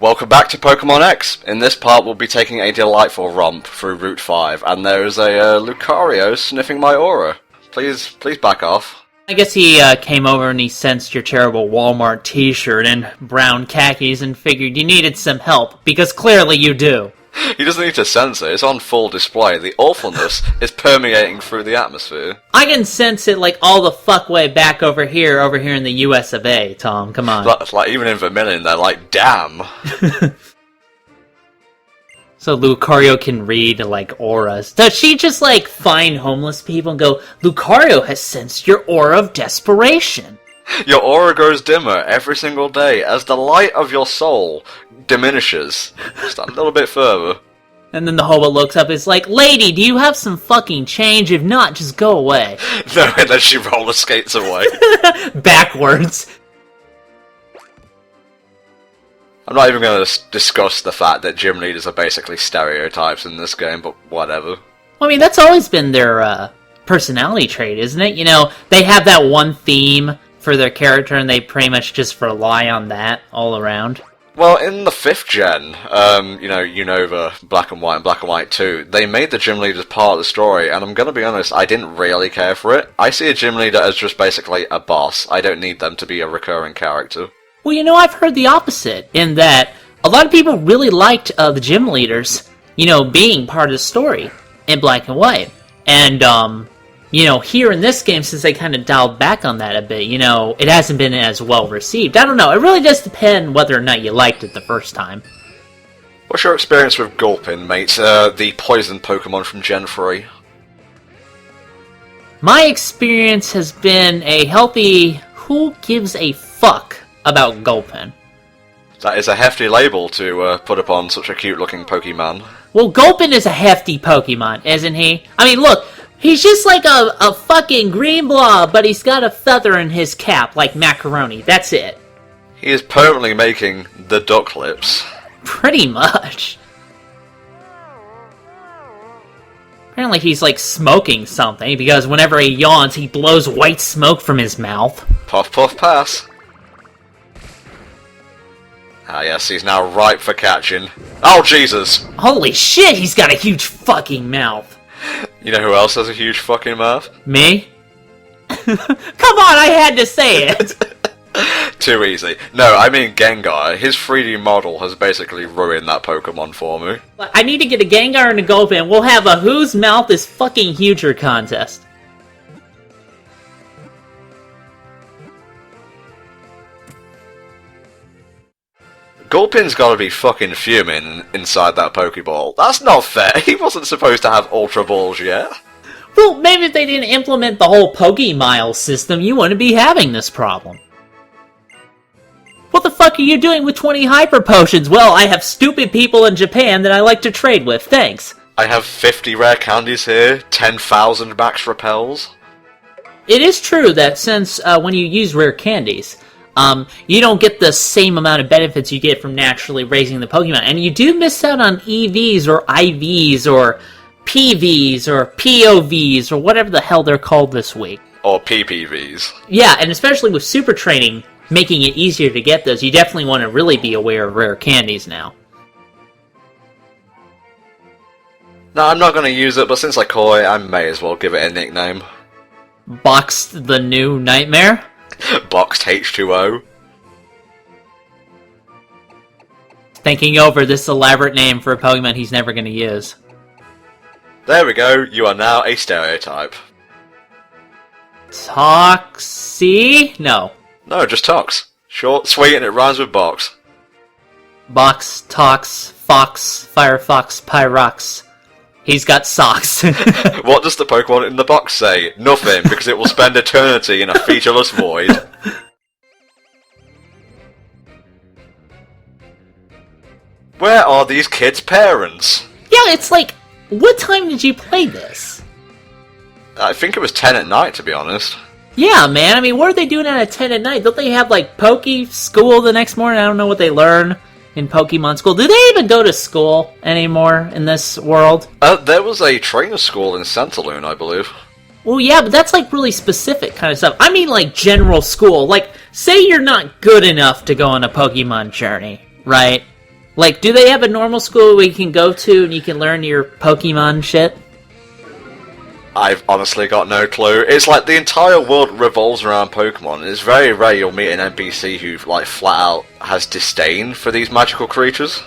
Welcome back to Pokemon X. In this part, we'll be taking a delightful romp through Route 5, and there is a Lucario sniffing my aura. Please back off. I guess he came over and he sensed your terrible Walmart t-shirt and brown khakis and figured you needed some help, because clearly you do. He doesn't need to sense it, it's on full display. The awfulness is permeating through the atmosphere. I can sense it like all the fuck way back over here in the US of A, Tom, come on. It's like even in Vermilion, they're like, damn. So Lucario can read, like, auras. Does she just, like, find homeless people and go, Lucario has sensed your aura of desperation? Your aura grows dimmer every single day as the light of your soul diminishes. Just a little bit further. And then the hobo looks up and is like, Lady, do you have some fucking change? If not, just go away. No, and then she roller skates away. Backwards. I'm not even going to discuss the fact that gym leaders are basically stereotypes in this game, but whatever. Well, I mean, that's always been their personality trait, isn't it? You know, they have that one theme for their character, and they pretty much just rely on that all around. Well, in the 5th gen, Unova, Black and White, and Black and White 2, they made the gym leaders part of the story, and I'm gonna be honest, I didn't really care for it. I see a gym leader as just basically a boss. I don't need them to be a recurring character. Well, you know, I've heard the opposite, in that a lot of people really liked the gym leaders, being part of the story in Black and White. And, here in this game, since they kind of dialed back on that a bit, it hasn't been as well received. I don't know, it really does depend whether or not you liked it the first time. What's your experience with Gulpin, mate? The poison Pokemon from Gen 3? My experience has been a healthy, who gives a fuck about Gulpin? That is a hefty label to put upon such a cute-looking Pokemon. Well, Gulpin is a hefty Pokemon, isn't he? I mean, look, he's just like a fucking green blob, but he's got a feather in his cap, like macaroni. That's it. He is permanently making the duck lips. Pretty much. Apparently he's, like, smoking something, because whenever he yawns, he blows white smoke from his mouth. Puff, puff, pass. Ah, yes, he's now ripe for catching. Oh, Jesus! Holy shit, he's got a huge fucking mouth. You know who else has a huge fucking mouth? Me? Come on, I had to say it! Too easy. No, I mean Gengar. His 3D model has basically ruined that Pokemon for me. I need to get a Gengar and a Gulpin. We'll have a whose mouth is fucking huger contest. Gulpin's gotta be fucking fuming inside that Pokeball. That's not fair. He wasn't supposed to have Ultra Balls yet. Well, maybe if they didn't implement the whole Pokemile system, you wouldn't be having this problem. What the fuck are you doing with 20 Hyper Potions? Well, I have stupid people in Japan that I like to trade with, thanks. I have 50 rare candies here, 10,000 max repels. It is true that since when you use rare candies, you don't get the same amount of benefits you get from naturally raising the Pokemon. And you do miss out on EVs or IVs or PVs or POVs or whatever the hell they're called this week. Or PPVs. Yeah, and especially with Super Training making it easier to get those, you definitely want to really be aware of rare candies now. No, I'm not going to use it, but since I call it, I may as well give it a nickname. Boxed the New Nightmare? Boxed H2O. Thinking over this elaborate name for a Pokemon he's never going to use. There we go, you are now a stereotype. Toxie? No. No, just Tox. Short, sweet, and it rhymes with box. Box, Tox, Fox, Firefox, Pyrox. He's got socks. What does the Pokemon in the box say? Nothing, because it will spend eternity in a featureless void. Where are these kids' parents? Yeah, it's like, what time did you play this? I think it was 10 at night, to be honest. Yeah, man, I mean, what are they doing at 10 at night? Don't they have, like, Poke School the next morning? I don't know what they learn in Pokemon School. Do they even go to school anymore in this world? There was a trainer school in Centaloon, I believe. Well, yeah, but that's, like, really specific kind of stuff. I mean, like, general school. Like, say you're not good enough to go on a Pokemon journey, right? Like, do they have a normal school where you can go to and you can learn your Pokemon shit? I've honestly got no clue. It's like the entire world revolves around Pokemon. It's very rare you'll meet an NPC who, like, flat out has disdain for these magical creatures.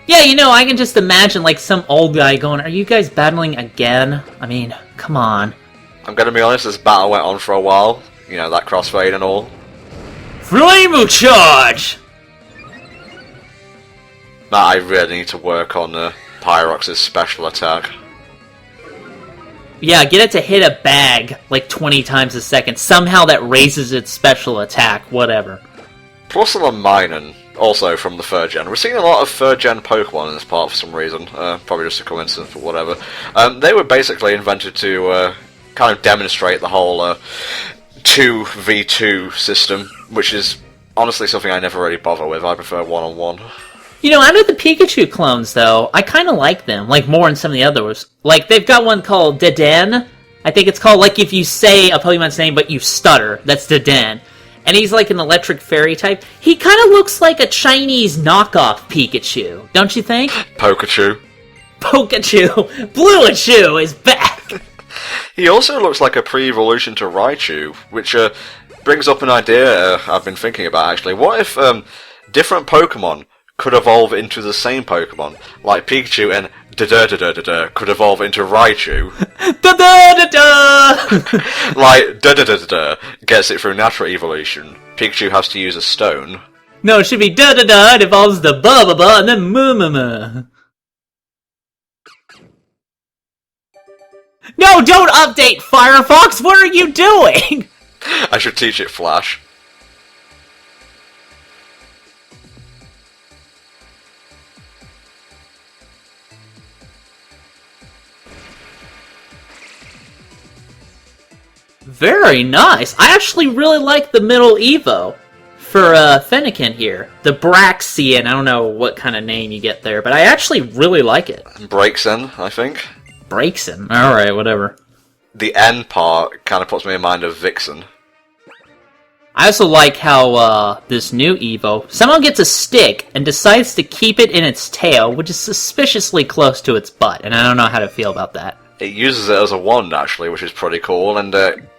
Yeah, you know, I can just imagine, like, some old guy going, "Are you guys battling again? I mean, come on." I'm gonna be honest, this battle went on for a while. You know, that crossfade and all. Flame charge! Matt, I really need to work on Pyrox's special attack. Yeah, get it to hit a bag, like, 20 times a second. Somehow that raises its special attack, whatever. Plus on Minun, also from the 3rd gen. We're seeing a lot of 3rd gen Pokemon in this part for some reason. Probably just a coincidence, but whatever. They were basically invented to kind of demonstrate the whole 2v2 system, which is honestly something I never really bother with. I prefer one-on-one. You know, out of the Pikachu clones, though, I kind of like them, like, more than some of the others. Like, they've got one called Deden. I think it's called, like, if you say a Pokemon's name but you stutter, that's Deden. And he's like an electric fairy type. He kind of looks like a Chinese knockoff Pikachu, don't you think? Pokachu. Pokachu! Blue-a-Chew is back! He also looks like a pre-evolution to Raichu, which brings up an idea I've been thinking about, actually. What if different Pokemon could evolve into the same Pokemon? Like Pikachu and Da-da-da-da-da-da could evolve into Raichu. Da-da-da-da! Like Da-da-da-da-da gets it through natural evolution. Pikachu has to use a stone. No, it should be da-da-da, it evolves the ba-ba-ba, and then moo-moo-moo. No, don't update, Firefox! What are you doing? I should teach it Flash. Very nice. I actually really like the middle Evo for Fennekin here. The Braxian, I don't know what kind of name you get there, but I actually really like it. Breaksin, I think. Breaksin? Alright, whatever. The N part kind of puts me in mind of Vixen. I also like how this new Evo somehow gets a stick and decides to keep it in its tail, which is suspiciously close to its butt, and I don't know how to feel about that. It uses it as a wand, actually, which is pretty cool, and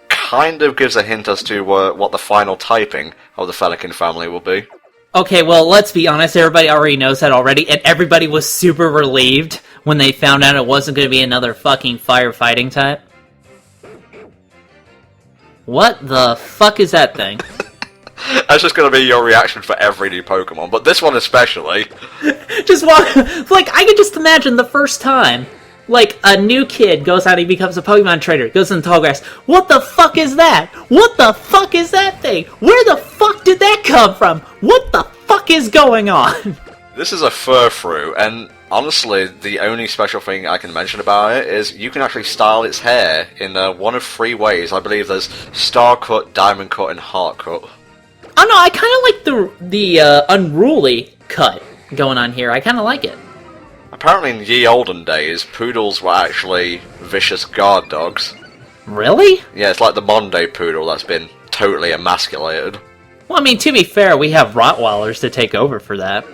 kind of gives a hint as to what the final typing of the Fennekin family will be. Okay, well, let's be honest, everybody already knows that already, and everybody was super relieved when they found out it wasn't going to be another fucking firefighting type. What the fuck is that thing? That's just going to be your reaction for every new Pokemon, but this one especially. Just walk... Like, I can just imagine the first time, like, a new kid goes out and he becomes a Pokemon trader, goes in the tall grass. What the fuck is that? What the fuck is that thing? Where the fuck did that come from? What the fuck is going on? This is a Furfrou, and honestly, the only special thing I can mention about it is you can actually style its hair in one of 3 ways. I believe there's Star Cut, Diamond Cut, and Heart Cut. Oh no, I kind of like the unruly cut going on here. I kind of like it. Apparently in ye olden days, poodles were actually vicious guard dogs. Really? Yeah, it's like the modern day poodle that's been totally emasculated. Well, I mean, to be fair, we have Rottweilers to take over for that.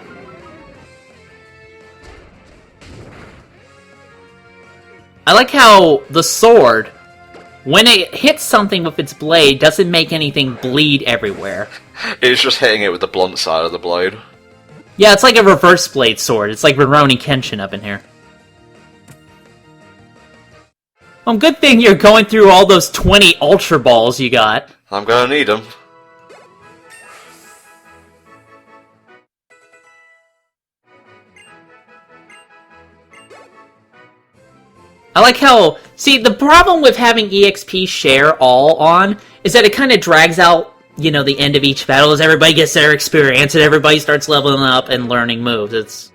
I like how the sword, when it hits something with its blade, doesn't make anything bleed everywhere. It's just hitting it with the blunt side of the blade. Yeah, it's like a reverse blade sword. It's like Rurouni Kenshin up in here. Well, good thing you're going through all those 20 Ultra Balls you got. I'm gonna need them. I like how... See, the problem with having EXP share all on is that it kind of drags out, you know, the end of each battle as everybody gets their experience and everybody starts leveling up and learning moves.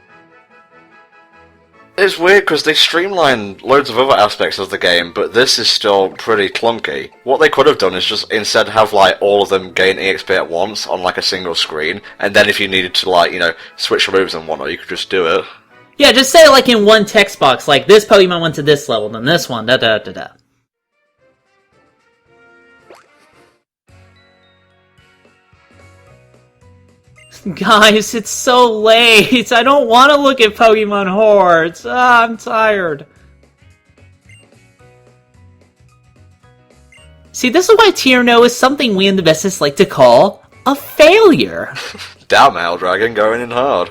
It's weird because they streamlined loads of other aspects of the game, but this is still pretty clunky. What they could have done is just instead have like all of them gain EXP at once on like a single screen, and then if you needed to like, you know, switch moves and whatnot, you could just do it. Yeah, just say it like in one text box, like this Pokemon went to this level, then this one, da-da-da-da. Guys, it's so late. I don't want to look at Pokemon Hordes. I'm tired. See, this is why Tierno is something we in the business like to call a failure. Damn, Helldragon going in hard.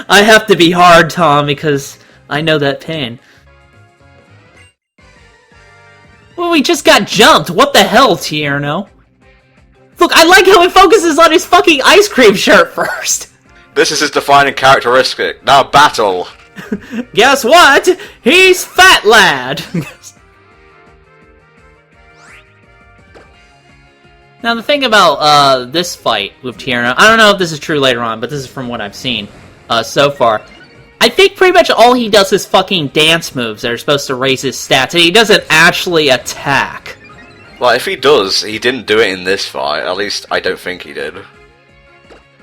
I have to be hard, Tom, because I know that pain. Well, we just got jumped. What the hell, Tierno? Look, I like how it focuses on his fucking ice cream shirt first. This is his defining characteristic. Now battle. Guess what? He's Fat Lad. Now, the thing about this fight with Tierno, I don't know if this is true later on, but this is from what I've seen so far. I think pretty much all he does is fucking dance moves that are supposed to raise his stats, and he doesn't actually attack. Well, if he does, he didn't do it in this fight. At least, I don't think he did.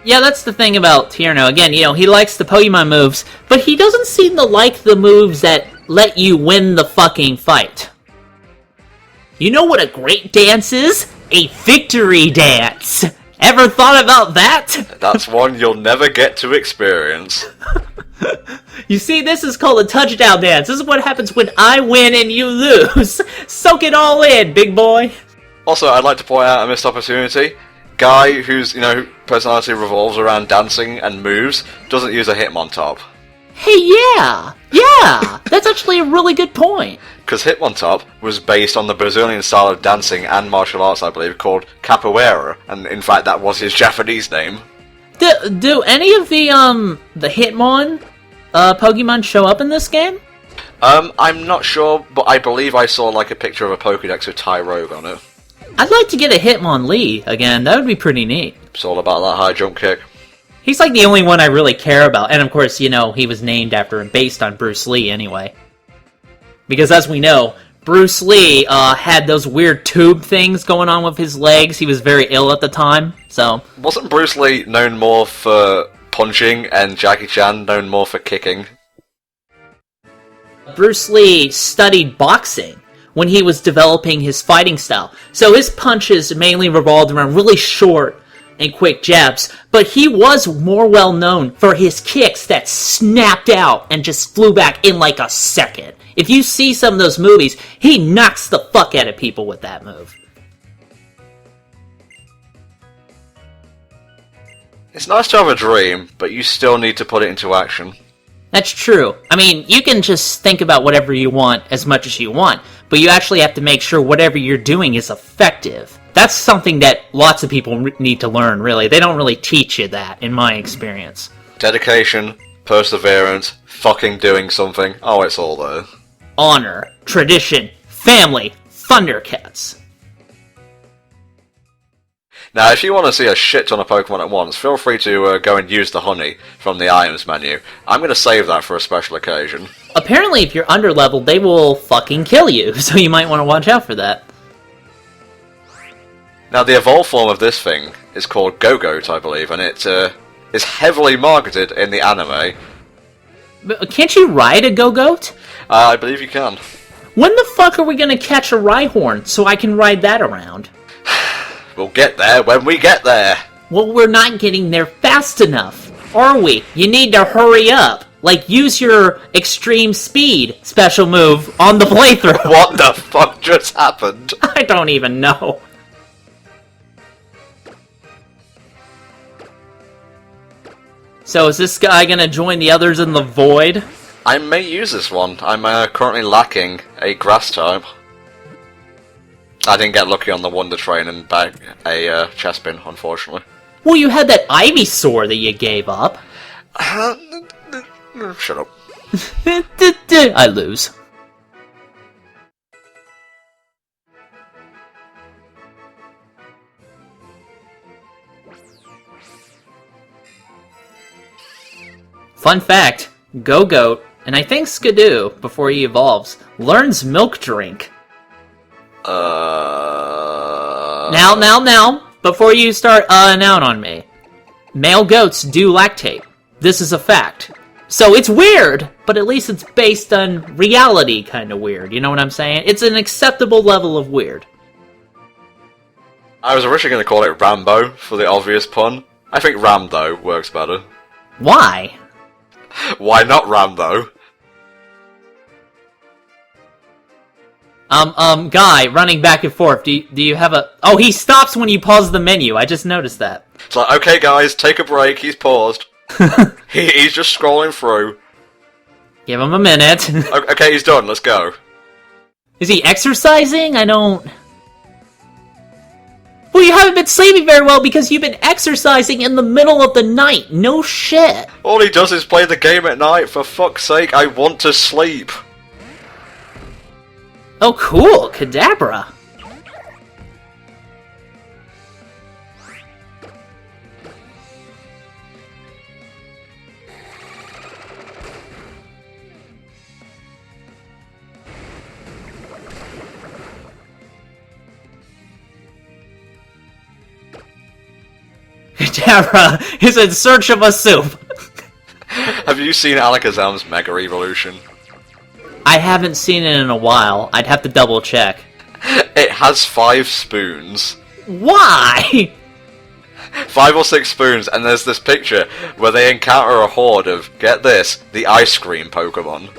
Yeah, that's the thing about Tierno. Again, you know, he likes the Pokemon moves, but he doesn't seem to like the moves that let you win the fucking fight. You know what a great dance is? A victory dance! Ever thought about that? That's one you'll never get to experience. You see, this is called a touchdown dance. This is what happens when I win and you lose. Soak it all in, big boy. Also, I'd like to point out a missed opportunity. Guy whose, personality revolves around dancing and moves doesn't use a Hitmontop. Hey, yeah! That's actually a really good point. Because Hitmontop was based on the Brazilian style of dancing and martial arts, I believe, called capoeira, and in fact that was his Japanese name. Do any of the Hitmon Pokemon show up in this game? I'm not sure, but I believe I saw like a picture of a Pokédex with Tyrogue on it. I'd like to get a Hitmonlee again. That would be pretty neat. It's all about that high jump kick. He's like the only one I really care about, and of course, he was named after and based on Bruce Lee anyway. Because as we know, Bruce Lee had those weird tube things going on with his legs. He was very ill at the time, so... Wasn't Bruce Lee known more for punching and Jackie Chan known more for kicking? Bruce Lee studied boxing when he was developing his fighting style. So his punches mainly revolved around really short and quick jabs, but he was more well known for his kicks that snapped out and just flew back in like a second. If you see some of those movies, he knocks the fuck out of people with that move. It's nice to have a dream, but you still need to put it into action. That's true. I mean, you can just think about whatever you want as much as you want, but you actually have to make sure whatever you're doing is effective. That's something that lots of people need to learn, really. They don't really teach you that, in my experience. Dedication, perseverance, fucking doing something. Oh, it's all there. Honor, tradition, family, Thundercats. Now, if you want to see a shit ton of Pokemon at once, feel free to go and use the honey from the items menu. I'm going to save that for a special occasion. Apparently, if you're underleveled, they will fucking kill you, so you might want to watch out for that. Now, the evolved form of this thing is called Go-Goat, I believe, and it is heavily marketed in the anime. But can't you ride a Go-Goat? I believe you can. When the fuck are we going to catch a Rhyhorn so I can ride that around? We'll get there when we get there. Well, we're not getting there fast enough, are we? You need to hurry up. Like, use your extreme speed special move on the playthrough. What the fuck just happened? I don't even know. So is this guy gonna join the others in the void? I may use this one. I'm currently lacking a grass type. I didn't get lucky on the Wonder Train and bag a Chespin, unfortunately. Well, you had that Ivysaur that you gave up. Shut up. I lose. Fun fact, Go-Goat, and I think Skidoo, before he evolves, learns Milk Drink. Now, before you start out on me. Male goats do lactate. This is a fact. So it's weird, but at least it's based on reality kind of weird, you know what I'm saying? It's an acceptable level of weird. I was originally going to call it Rambo, for the obvious pun, I think Ram, though, works better. Why? Why not Ram, though? Guy, running back and forth, do you have a... Oh, he stops when you pause the menu, I just noticed that. It's like, okay guys, take a break, he's paused. He's just scrolling through. Give him a minute. Okay, he's done, let's go. Is he exercising? I don't... Well, you haven't been sleeping very well because you've been exercising in the middle of the night. No shit. All he does is play the game at night, for fuck's sake, I want to sleep. Oh, cool. Kadabra. Kadabra is in search of a soup. Have you seen Alakazam's Mega Evolution? I haven't seen it in a while. I'd have to double check. It has 5 spoons. Why? 5 or 6 spoons, and there's this picture where they encounter a horde of, get this, the ice cream Pokemon.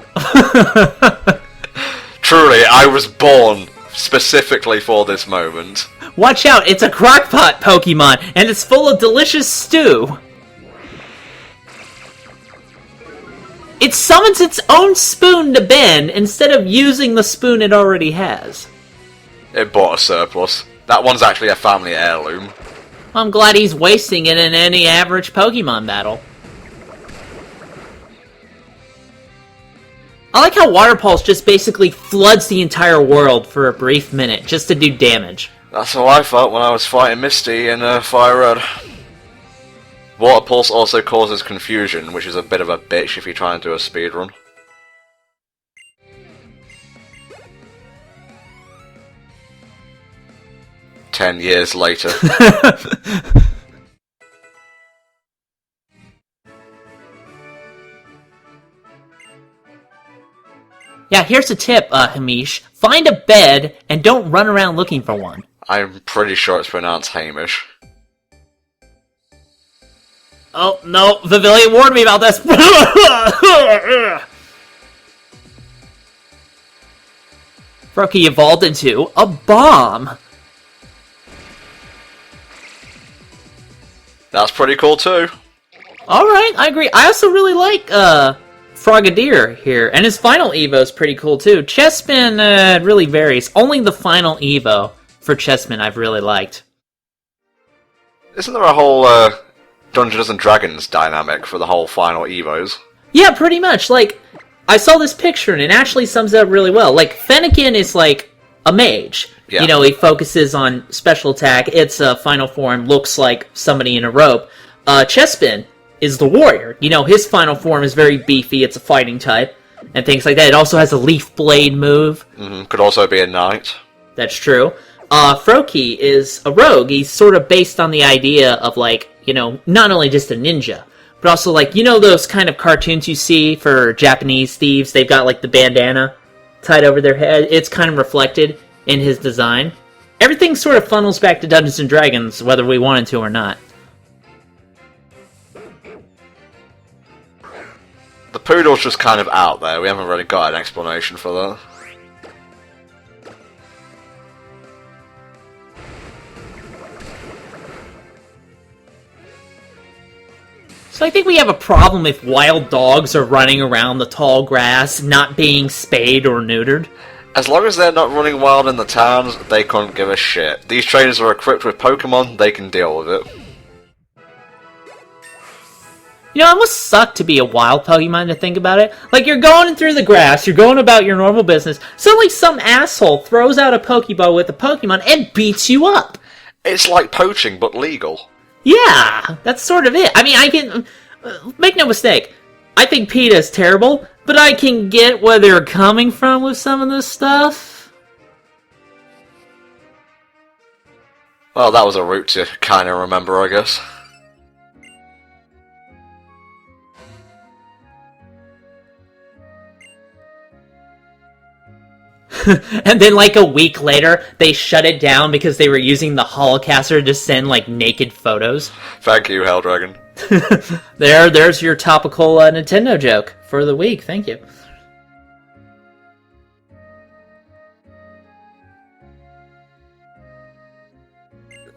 Truly, I was born specifically for this moment. Watch out, it's a crockpot Pokemon, and it's full of delicious stew. It summons its own spoon to bend instead of using the spoon it already has. It bought a surplus. That one's actually a family heirloom. I'm glad he's wasting it in any average Pokemon battle. I like how Water Pulse just basically floods the entire world for a brief minute, just to do damage. That's how I felt when I was fighting Misty in Fire Red. Water Pulse also causes confusion, which is a bit of a bitch if you try and do a speedrun. Ten years later. Yeah, here's a tip, Hamish. Find a bed and don't run around looking for one. I'm pretty sure it's pronounced Hamish. Oh, no, Vivillon warned me about this. Froakie evolved into a bomb. That's pretty cool too. Alright, I agree. I also really like, Frogadier here, and his final Evo is pretty cool too. Chessman, really varies. Only the final Evo for Chessman I've really liked. Isn't there a whole, Dungeons and Dragons dynamic for the whole final Evos? Yeah, pretty much. Like, I saw this picture and it actually sums it up really well. Like, Fennekin is like a mage. Yeah. You know, he focuses on special attack. Its final form looks like somebody in a robe. Chespin is the warrior. You know, his final form is very beefy. It's a fighting type and things like that. It also has a leaf blade move. Could also be a knight. That's true. Froakie is a rogue. He's sort of based on the idea of, like, you know, not only just a ninja, but also, like, you know those kind of cartoons you see for Japanese thieves? They've got, like, the bandana tied over their head. It's kind of reflected in his design. Everything sort of funnels back to Dungeons & Dragons, whether we wanted to or not. The poodle's just kind of out there. We haven't really got an explanation for that. So I think we have a problem if wild dogs are running around the tall grass, not being spayed or neutered. As long as they're not running wild in the towns, they couldn't give a shit. These trainers are equipped with Pokemon, they can deal with it. You know, it must suck to be a wild Pokemon to think about it. Like, you're going through the grass, you're going about your normal business, suddenly some asshole throws out a Pokeball with a Pokemon and beats you up. It's like poaching, but legal. Yeah, that's sort of it. I mean, I can... make no mistake, I think PETA is terrible, but I can get where they're coming from with some of this stuff. Well, that was a route to kind of remember, I guess. And then, like, a week later, they shut it down because they were using the holocaster to send, like, naked photos. Thank you, Helldragon. There's your topical Nintendo joke for the week. Thank you.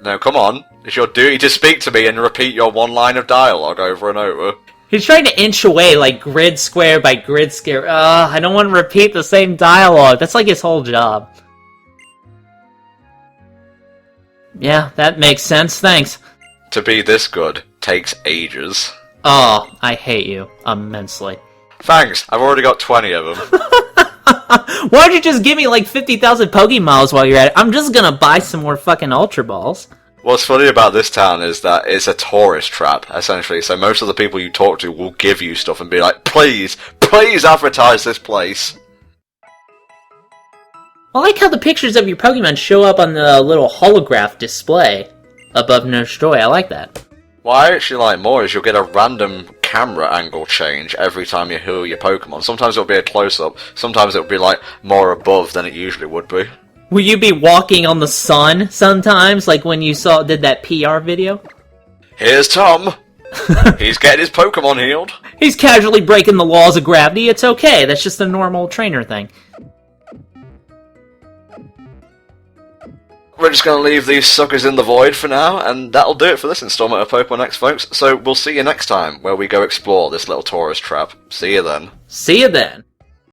Now, come on. It's your duty to speak to me and repeat your one line of dialogue over and over. He's trying to inch away, like, grid square by grid square. I don't want to repeat the same dialogue. That's like his whole job. Yeah, that makes sense. Thanks. To be this good takes ages. Oh, I hate you immensely. Thanks, I've already got 20 of them. Why don't you just give me, like, 50,000 Pokéballs while you're at it? I'm just gonna buy some more fucking Ultra Balls. What's funny about this town is that it's a tourist trap, essentially, so most of the people you talk to will give you stuff and be like, please, please advertise this place. I like how the pictures of your Pokemon show up on the little holograph display above Nurse Joy. I like that. What I actually like more is you'll get a random camera angle change every time you heal your Pokemon. Sometimes it'll be a close-up, sometimes it'll be, like, more above than it usually would be. Will you be walking on the sun sometimes, like when you did that PR video? Here's Tom! He's getting his Pokemon healed. He's casually breaking the laws of gravity. It's okay. That's just a normal trainer thing. We're just going to leave these suckers in the void for now, and that'll do it for this installment of Pokemon X, folks. So we'll see you next time, where we go explore this little tourist trap. See you then. See you then.